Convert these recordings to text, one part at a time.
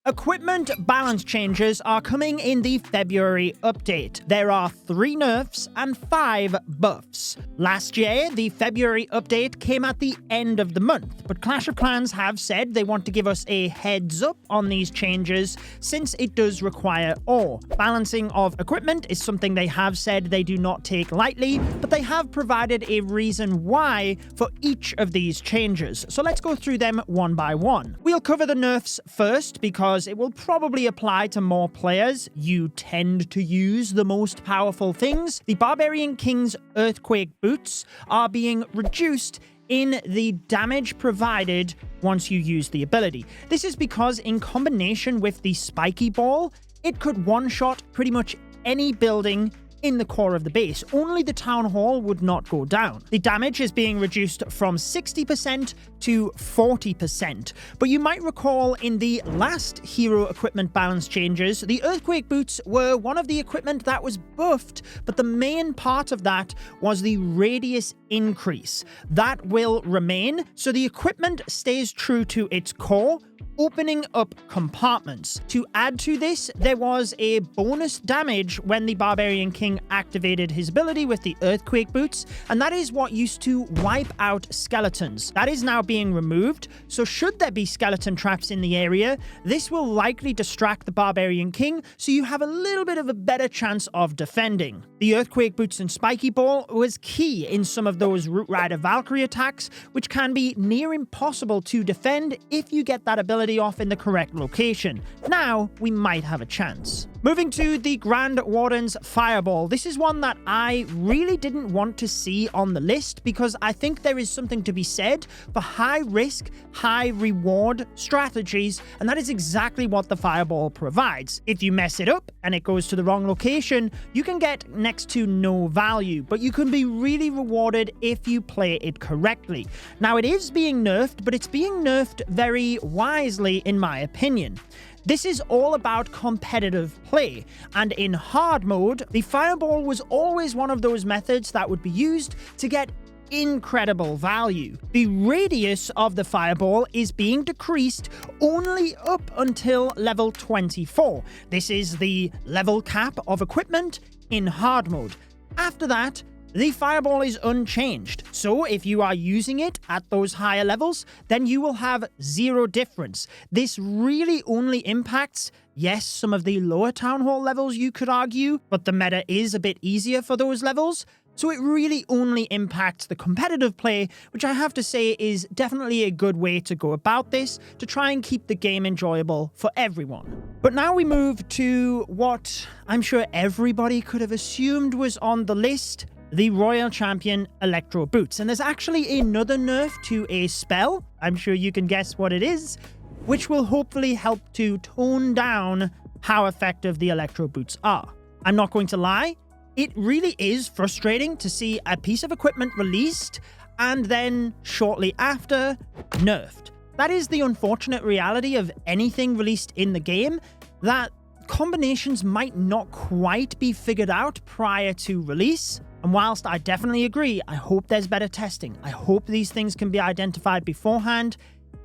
Equipment balance changes are coming in the February update. There are 3 nerfs and 5 buffs. Last year, the February update came at the end of the month, but Clash of Clans have said they want to give us a heads up on these changes since it does require ore. Balancing of equipment is something they have said they do not take lightly, but they have provided a reason why for each of these changes. So let's go through them one by one. We'll cover the nerfs first because it will probably apply to more players. You tend to use the most powerful things. The Barbarian King's Earthquake Boots are being reduced in the damage provided once you use the ability. This is because in combination with the Spiky Ball, it could one-shot pretty much any building in the core of the base. Only the Town Hall would not go down. The damage is being reduced from 60% to 40%. But you might recall in the last hero equipment balance changes, the Earthquake Boots were one of the equipment that was buffed, but the main part of that was the radius increase. That will remain, so the equipment stays true to its core, opening up compartments. To add to this, there was a bonus damage when the Barbarian King activated his ability with the Earthquake Boots, and that is what used to wipe out skeletons. That is now being removed, so should there be skeleton traps in the area, this will likely distract the Barbarian King, so you have a little bit of a better chance of defending. The Earthquake Boots and Spiky Ball was key in some of those Root Rider Valkyrie attacks, which can be near impossible to defend if you get that ability off in the correct location. Now, we might have a chance. Moving to the Grand Warden's Fireball. This is one that I really didn't want to see on the list because I think there is something to be said for high risk, high reward strategies, and that is exactly what the Fireball provides. If you mess it up and it goes to the wrong location, you can get next to no value, but you can be really rewarded if you play it correctly. Now, it is being nerfed, but it's being nerfed very wisely in my opinion. This is all about competitive play, and in hard mode, the Fireball was always one of those methods that would be used to get incredible value. The radius of the Fireball is being decreased only up until level 24. This is the level cap of equipment in hard mode. After that, the Fireball is unchanged, so if you are using it at those higher levels, then you will have 0 difference. This really only impacts, yes, some of the lower Town Hall levels you could argue, but the meta is a bit easier for those levels, so it really only impacts the competitive play, which I have to say is definitely a good way to go about this, to try and keep the game enjoyable for everyone. But now we move to what I'm sure everybody could have assumed was on the list, the Royal Champion Electro Boots. And there's actually another nerf to a spell, I'm sure you can guess what it is, which will hopefully help to tone down how effective the Electro Boots are. I'm not going to lie, it really is frustrating to see a piece of equipment released and then shortly after, nerfed. That is the unfortunate reality of anything released in the game, that combinations might not quite be figured out prior to release. And whilst I definitely agree, I hope there's better testing. I hope these things can be identified beforehand.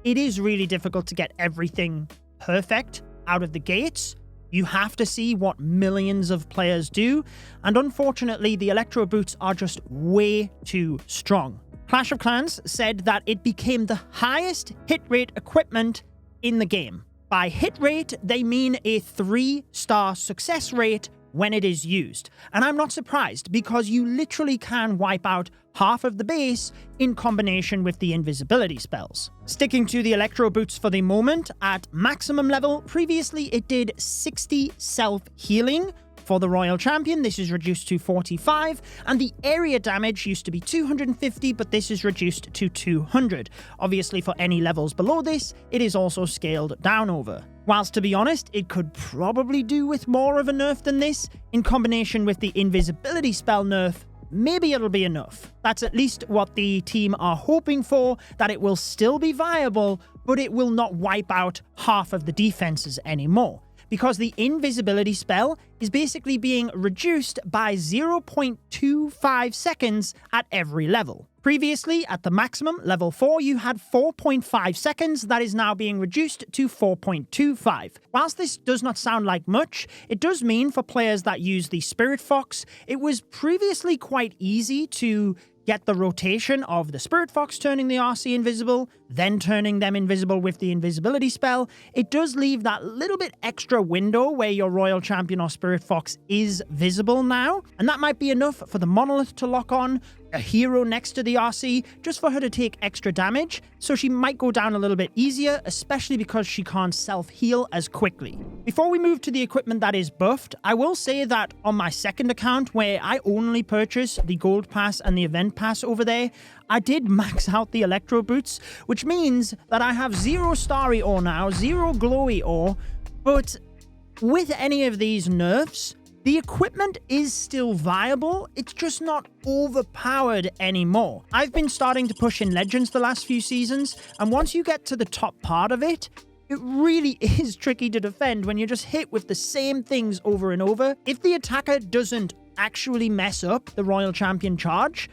It is really difficult to get everything perfect out of the gates. You have to see what millions of players do, and unfortunately, the Electro Boots are just way too strong. Clash of Clans said that it became the highest hit rate equipment in the game. By hit rate, they mean a 3-star success rate when it is used. And I'm not surprised, because you literally can wipe out half of the base in combination with the invisibility spells. Sticking to the Electro Boots for the moment, at maximum level, previously it did 60 self-healing. For the Royal Champion, this is reduced to 45, and the area damage used to be 250, but this is reduced to 200. Obviously, for any levels below this, it is also scaled down over. Whilst, to be honest, it could probably do with more of a nerf than this, in combination with the invisibility spell nerf, maybe it'll be enough. That's at least what the team are hoping for, that it will still be viable, but it will not wipe out half of the defenses anymore. because the invisibility spell is basically being reduced by 0.25 seconds at every level. Previously, at the maximum, level 4, you had 4.5 seconds. That is now being reduced to 4.25. Whilst this does not sound like much, it does mean for players that use the Spirit Fox, it was previously quite easy to get the rotation of the Spirit Fox turning the RC invisible, then turning them invisible with the invisibility spell. It does leave that little bit extra window where your Royal Champion or Spirit Fox is visible now, and that might be enough for the Monolith to lock on a hero next to the RC just for her to take extra damage, so she might go down a little bit easier, especially because she can't self-heal as quickly. Before we move to the equipment that is buffed, I will say that on my second account, where I only purchase the Gold Pass and the Event Pass over there, I did max out the Electro Boots, which means that I have 0 Starry Ore now, 0 Glowy Ore, but with any of these nerfs, the equipment is still viable, it's just not overpowered anymore. I've been starting to push in Legends the last few seasons, and once you get to the top part of it, it really is tricky to defend when you're just hit with the same things over and over. If the attacker doesn't actually mess up the Royal Champion charge,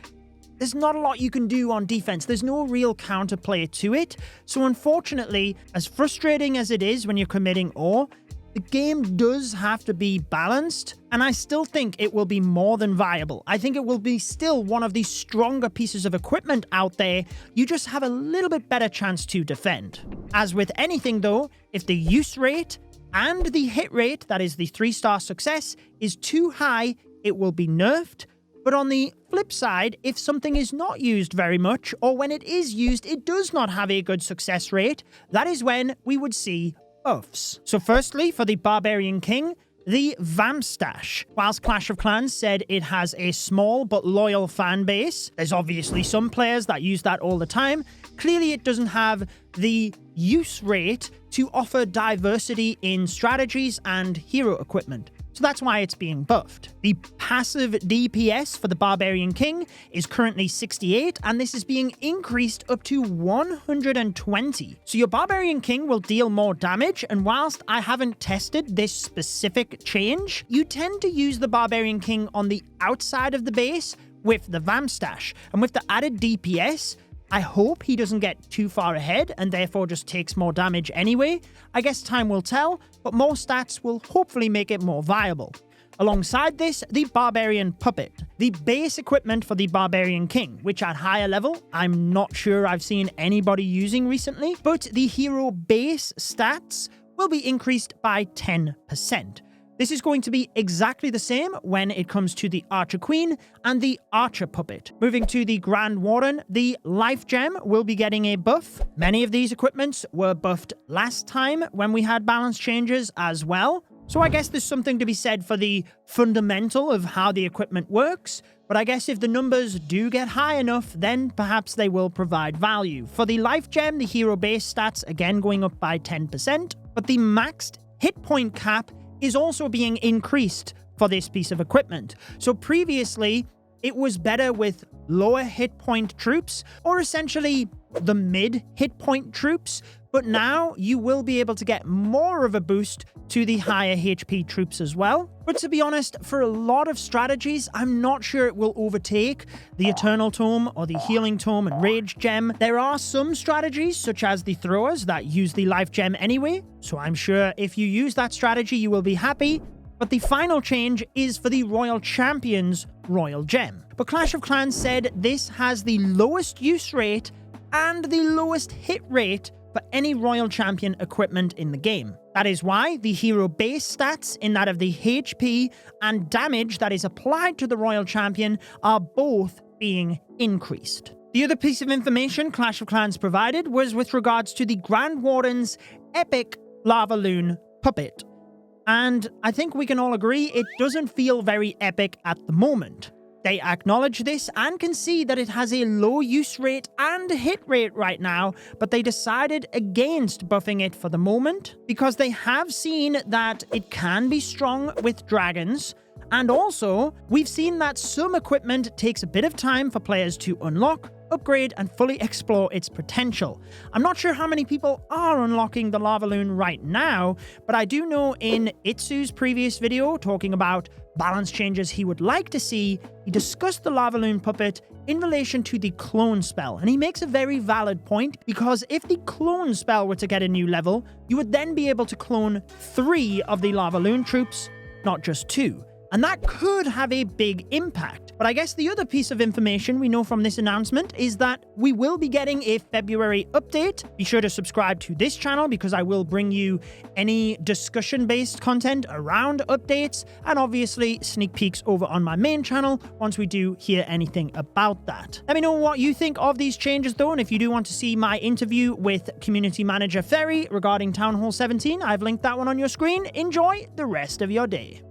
there's not a lot you can do on defense. There's no real counterplay to it. So unfortunately, as frustrating as it is when you're committing ore, the game does have to be balanced, and I still think it will be more than viable. I think it will be still one of the stronger pieces of equipment out there. You just have a little bit better chance to defend. As with anything though, if the use rate and the hit rate, that is the 3-star success, is too high, it will be nerfed. But on the flip side, if something is not used very much, or when it is used, it does not have a good success rate, that is when we would see buffs. So firstly, for the Barbarian King, the Vamstash. Whilst Clash of Clans said it has a small but loyal fan base, there's obviously some players that use that all the time. Clearly it doesn't have the use rate to offer diversity in strategies and hero equipment. So that's why it's being buffed. The passive DPS for the Barbarian King is currently 68, and this is being increased up to 120. So your Barbarian King will deal more damage, and whilst I haven't tested this specific change, you tend to use the Barbarian King on the outside of the base with the Vamstash. And with the added DPS, I hope he doesn't get too far ahead and therefore just takes more damage anyway. I guess time will tell, but more stats will hopefully make it more viable. Alongside this, the Barbarian Puppet, the base equipment for the Barbarian King, which at higher level, I'm not sure I've seen anybody using recently, but the hero base stats will be increased by 10%. This is going to be exactly the same when it comes to the Archer Queen and the Archer Puppet. Moving to the Grand Warden, the Life Gem will be getting a buff. Many of these equipments were buffed last time when we had balance changes as well. So I guess there's something to be said for the fundamental of how the equipment works, but I guess if the numbers do get high enough, then perhaps they will provide value. For the Life Gem, the hero base stats again going up by 10%, but the maxed hit point cap is also being increased for this piece of equipment. So previously, it was better with lower hit point troops, or essentially the mid hit point troops, but now you will be able to get more of a boost to the higher HP troops as well. But to be honest, for a lot of strategies, I'm not sure it will overtake the Eternal Tome or the Healing Tome and Rage Gem. There are some strategies, such as the Throwers, that use the Life Gem anyway, so I'm sure if you use that strategy, you will be happy. But the final change is for the Royal Champion's Royal Gem. But Clash of Clans said this has the lowest use rate and the lowest hit rate for any Royal Champion equipment in the game. That is why the hero base stats in that of the HP and damage that is applied to the Royal Champion are both being increased. The other piece of information Clash of Clans provided was with regards to the Grand Warden's epic Lava Loon Puppet. And I think we can all agree it doesn't feel very epic at the moment. They acknowledge this and can see that it has a low use rate and hit rate right now, but they decided against buffing it for the moment because they have seen that it can be strong with dragons, and also we've seen that some equipment takes a bit of time for players to unlock, upgrade and fully explore its potential. I'm not sure how many people are unlocking the Lava Loon right now, but I do know in Itsu's previous video talking about balance changes he would like to see, he discussed the Lava Loon puppet in relation to the clone spell, and he makes a very valid point, because if the clone spell were to get a new level, you would then be able to clone 3 of the Lava Loon troops, not just 2. And that could have a big impact. But I guess the other piece of information we know from this announcement is that we will be getting a February update. Be sure to subscribe to this channel because I will bring you any discussion-based content around updates, and obviously sneak peeks over on my main channel once we do hear anything about that. Let me know what you think of these changes though, and if you do want to see my interview with Community Manager Ferry regarding Town Hall 17, I've linked that one on your screen. Enjoy the rest of your day.